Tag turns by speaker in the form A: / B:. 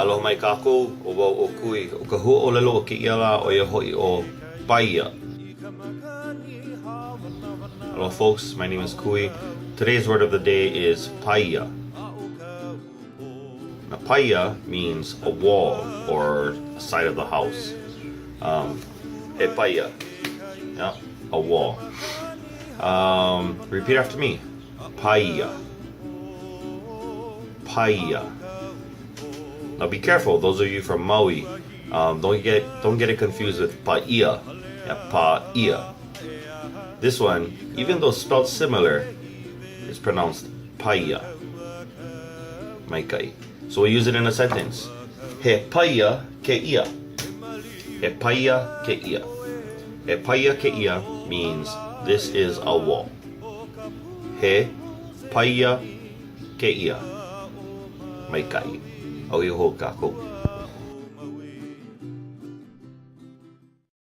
A: Aloha mai kākou, o wau o kui. O ka hua ʻōlelo o kēia la o ia hoʻi o paia. Hello folks, my name is Kui. Today's word of the day is paia. Now paia means a wall or a side of the house. He paia, yeah, a wall. Repeat after me. Paia. Paia. Now be careful, those of you from Maui, don't get it confused with paia. Yeah, paia. This one, even though spelled similar, is pronounced paia. Maikai. So we use it in a sentence. He paia kēia. He paia kēia. He paia kēia means this is a wall. He paia kēia. Maikai. Au iho kākou.